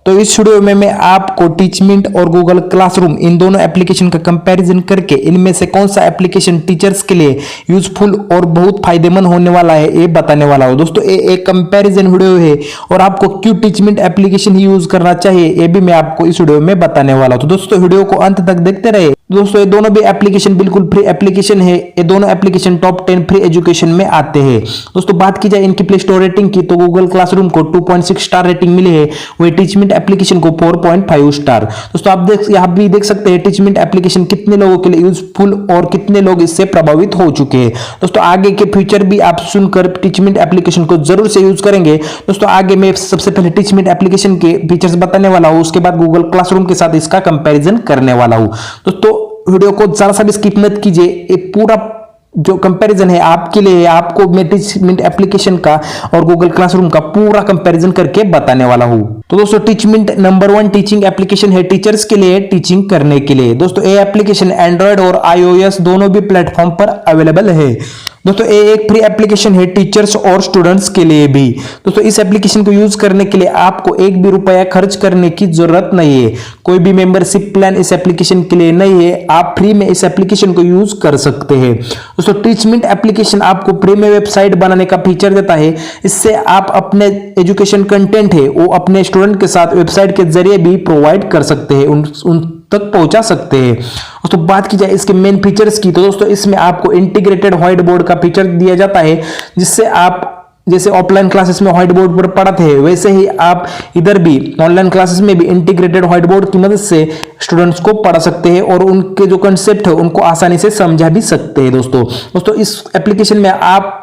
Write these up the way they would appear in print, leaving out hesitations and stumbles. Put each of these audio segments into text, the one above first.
तो इस वीडियो में मैं आपको टीचमिंट और गूगल क्लासरूम इन दोनों एप्लीकेशन का कंपैरिजन करके इनमें से कौन सा एप्लीकेशन टीचर्स के लिए यूजफुल और बहुत फायदेमंद होने वाला है ये बताने वाला हूं। दोस्तों ये एक कंपैरिजन वीडियो है और आपको क्यों टीचमिंट एप्लीकेशन ही यूज करना चाहिए ये भी मैं आपको इस वीडियो में बताने वाला हूं। तो दोस्तों वीडियो को अंत तक देखते रहे। दोस्तों ये दोनों भी एप्लीकेशन बिल्कुल फ्री एप्लीकेशन है। ये दोनों एप्लीकेशन टॉप 10 फ्री एजुकेशन में आते हैं। दोस्तों बात की जाए इनकी प्ले स्टोर रेटिंग की तो गूगल क्लासरूम को 2.6 स्टार रेटिंग मिली है, वही टीचमिंट एप्लीकेशन को 4.5 स्टार। दोस्तों आप यहाँ भी देख सकते हैं टीचमिंट एप्लीकेशन कितने लोगों के लिए यूजफुल और कितने लोग इससे प्रभावित हो चुके हैं। दोस्तों आगे के फ्यूचर भी आप सुनकर टीचमिंट एप्लीकेशन को जरूर से यूज करेंगे। दोस्तों आगे मैं सबसे पहले टीचमिंट एप्लीकेशन के फीचर्स बताने वाला हूं, उसके बाद गूगल क्लासरूम के साथ इसका कंपैरिजन करने वाला हूं। दोस्तों वीडियो को जरा सा भी स्किप मत कीजिए, ये पूरा जो कंपैरिजन है आपके लिए, आपको मैं टीचमिंट एप्लीकेशन का और गूगल क्लासरूम का पूरा कंपैरिजन करके बताने वाला हूं। तो दोस्तों टीचमिंट नंबर 1 टीचिंग एप्लीकेशन है टीचर्स के लिए टीचिंग करने के लिए। दोस्तों ये एप्लीकेशन एंड्रॉयड और iOS दोनों भी प्लेटफॉर्म पर अवेलेबल है। दोस्तों ये एक फ्री एप्लीकेशन है टीचर्स और स्टूडेंट्स के लिए भी। दोस्तों इस एप्लीकेशन को यूज करने के लिए आपको एक भी रुपया खर्च करने की जरूरत नहीं है, कोई भी मेंबरशिप प्लान इस एप्लीकेशन के लिए नहीं है, आप फ्री में इस एप्लीकेशन को यूज कर सकते हैं। दोस्तों टीचमिंट एप्लीकेशन आपको फ्री में वेबसाइट बनाने का फीचर देता है। इससे आप अपने एजुकेशन कंटेंट है वो अपने स्टूडेंट के साथ वेबसाइट के जरिए भी प्रोवाइड कर सकते हैं, उन तक पहुंचा सकते हैं। तो बात की जाए इसके मेन फीचर्स की तो दोस्तों इसमें आपको इंटीग्रेटेड व्हाइट बोर्ड का फीचर दिया जाता है, जिससे आप जैसे ऑफलाइन क्लासेस में व्हाइट बोर्ड पर पढ़ते हैं वैसे ही आप इधर भी ऑनलाइन क्लासेस में भी इंटीग्रेटेड व्हाइट बोर्ड की मदद से स्टूडेंट्स को पढ़ा सकते हैं और उनके जो कंसेप्ट है उनको आसानी से समझा भी सकते हैं। दोस्तों इस एप्लीकेशन में आप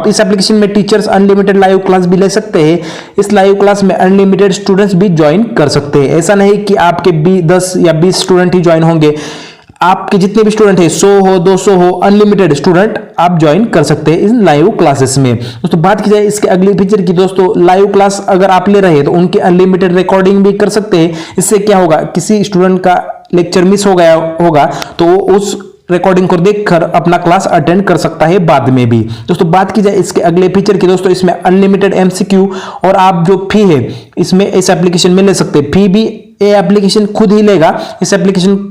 इस एप्लीकेशन में टीचर्स अनलिमिटेड लाइव क्लास भी ले सकते हैं। इस लाइव क्लास में अनलिमिटेड स्टूडेंट्स भी ज्वाइन कर सकते हैं। ऐसा नहीं कि आपके 10 या 20 स्टूडेंट ही ज्वाइन होंगे, आपके जितने भी स्टूडेंट है 100 हो 200 हो अनलिमिटेड स्टूडेंट आप ज्वाइन कर सकते हैं इन लाइव क्लासेस में। दोस्तों बात की जाए इसके अगली फीचर की, दोस्तों लाइव क्लास अगर आप ले रहे हैं तो उनकी अनलिमिटेड रिकॉर्डिंग भी कर सकते हैं। इससे क्या होगा, किसी स्टूडेंट का लेक्चर मिस हो गया होगा तो उस रिकॉर्डिंग को देखकर अपना क्लास अटेंड कर सकता है बाद में भी। दोस्तों बात की जाए इसके अगले फीचर की, दोस्तों इसमें अनलिमिटेड एमसीक्यू और आप जो फी है इसमें इस एप्लीकेशन में ले सकते हैं। फी भी ये एप्लीकेशन खुद ही लेगा, इस एप्लीकेशन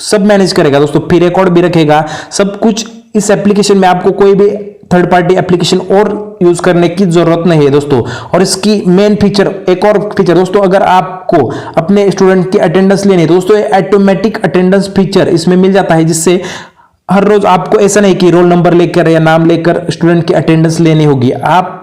सब मैनेज करेगा। दोस्तों फी रिकॉर्ड भी रखेगा, सब कुछ इस एप्लीकेशन में, आपको कोई भी थर्ड पार्टी एप्लीकेशन और यूज करने की जरूरत नहीं है दोस्तों। और इसकी मेन फीचर, एक और फीचर दोस्तों, अगर आपको अपने स्टूडेंट की अटेंडेंस लेनी है दोस्तों ये ऑटोमेटिक अटेंडेंस फीचर इसमें मिल जाता है, जिससे हर रोज आपको ऐसा नहीं कि रोल नंबर लेकर या नाम लेकर स्टूडेंट की अटेंडेंस लेनी होगी। आप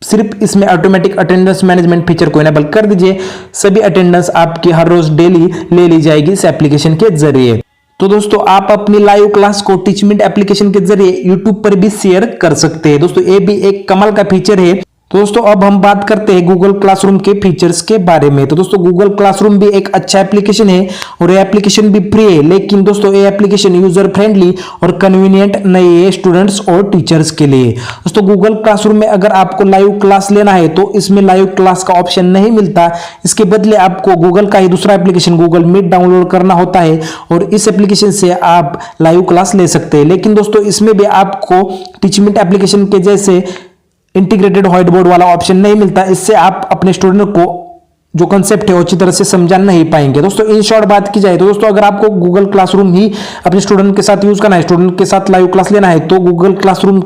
सिर्फ इसमें ऑटोमेटिक अटेंडेंस मैनेजमेंट फीचर को इनेबल कर दीजिए, सभी अटेंडेंस आपकी हर रोज डेली ले ली जाएगी इस एप्लीकेशन के जरिए। तो दोस्तों आप अपनी लाइव क्लास को टीचमिंट एप्लीकेशन के जरिए यूट्यूब पर भी शेयर कर सकते हैं। दोस्तों ये भी एक कमाल का फीचर है। तो दोस्तों अब हम बात करते हैं गूगल क्लासरूम के फीचर्स के बारे में। तो दोस्तों गूगल क्लासरूम भी एक अच्छा एप्लीकेशन है और ये एप्लीकेशन भी फ्री है, लेकिन दोस्तों ये एप्लीकेशन यूजर फ्रेंडली और कन्वीनियंट नहीं है स्टूडेंट्स और टीचर्स के लिए। दोस्तों गूगल क्लासरूम में अगर आपको लाइव क्लास लेना है तो इसमें लाइव क्लास का ऑप्शन नहीं मिलता, इसके बदले आपको गूगल का ही दूसरा एप्लीकेशन गूगल मीट डाउनलोड करना होता है और इस एप्लीकेशन से आप लाइव क्लास ले सकते हैं। लेकिन दोस्तों इसमें भी आपको टीचमिंट एप्लीकेशन के जैसे इंटीग्रेटेड व्हाइट बोर्ड वाला ऑप्शन नहीं मिलता, इससे आप अपने स्टूडेंट को जो कंसेप्ट है अच्छी तरह से समझा नहीं पाएंगे। दोस्तों इन शॉर्ट बात की जाए तो दोस्तों अगर आपको गूगल क्लासरूम ही अपने स्टूडेंट के साथ यूज करना है, स्टूडेंट के साथ लाइव क्लास लेना है, तो गूगल क्लासरूम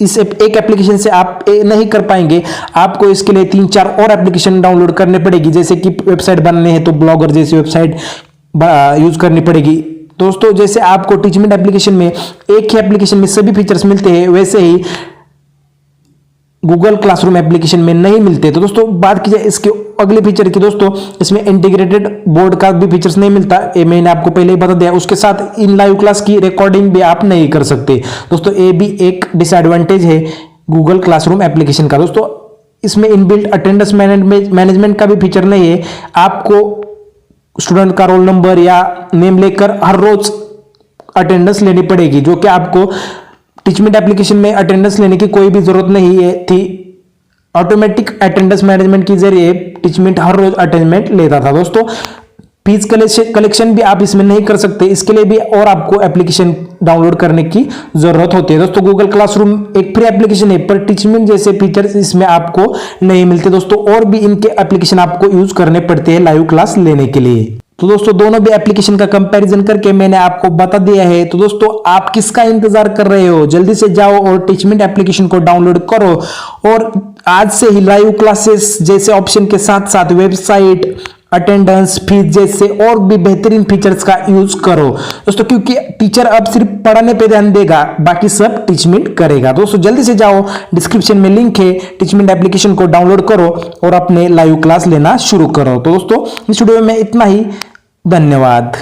इस एक एप्लीकेशन से आप नहीं कर पाएंगे। आपको इसके लिए 3-4 और एप्लीकेशन डाउनलोड करने पड़ेगी, जैसे कि वेबसाइट बनाने है तो ब्लॉगर जैसी वेबसाइट यूज करनी पड़ेगी। दोस्तों जैसे आपको टीचमिंट एप्लीकेशन में एक ही एप्लीकेशन में सभी फीचर्स मिलते हैं वैसे ही गूगल क्लासरूम एप्लीकेशन में नहीं मिलते। तो दोस्तों बात की जाए इसके अगले फीचर की, दोस्तों इसमें इंटीग्रेटेड बोर्ड का भी फीचर्स नहीं मिलता, ये मैंने आपको पहले ही बता दिया। उसके साथ इन लाइव क्लास की रिकॉर्डिंग भी आप नहीं कर सकते। दोस्तों ये भी एक डिसएडवांटेज है गूगल क्लासरूम एप्लीकेशन का। दोस्तों इसमें इनबिल्ट अटेंडेंस मैनेजमेंट का भी फीचर नहीं है, आपको स्टूडेंट का रोल नंबर या नेम लेकर हर रोज अटेंडेंस लेनी पड़ेगी, जो कि आपको टीचमिंट एप्लीकेशन में अटेंडेंस लेने की कोई भी जरूरत नहीं है थी। ऑटोमेटिक अटेंडेंस मैनेजमेंट के जरिए टीचमिंट हर रोज अटेंडमेंट लेता था। दोस्तों फीस कलेक्शन भी आप इसमें नहीं कर सकते, इसके लिए भी और आपको एप्लीकेशन डाउनलोड करने की जरूरत होती है। दोस्तों गूगल क्लासरूम एक फ्री एप्लीकेशन है, पर टीचमेंट जैसे फीचर्स इसमें आपको नहीं मिलते दोस्तों, और भी इनके एप्लीकेशन आपको यूज करने पड़ते हैं लाइव क्लास लेने के लिए। तो दोस्तों दोनों भी एप्लीकेशन का कंपैरिजन करके मैंने आपको बता दिया है। तो दोस्तों आप किसका इंतजार कर रहे हो, जल्दी से जाओ और टीचमेंट एप्लीकेशन को डाउनलोड करो और आज से ही लाइव क्लासेस जैसे ऑप्शन के साथ साथ वेबसाइट, अटेंडेंस, फीस जैसे और भी बेहतरीन फीचर्स का यूज करो दोस्तों, क्योंकि टीचर अब सिर्फ पढ़ाने पे ध्यान देगा, बाकी सब टीचमेंट करेगा। दोस्तों जल्दी से जाओ, डिस्क्रिप्शन में लिंक है, टीचमेंट एप्लीकेशन को डाउनलोड करो और अपने लाइव क्लास लेना शुरू करो। तो दोस्तों इस वीडियो में इतना ही, धन्यवाद।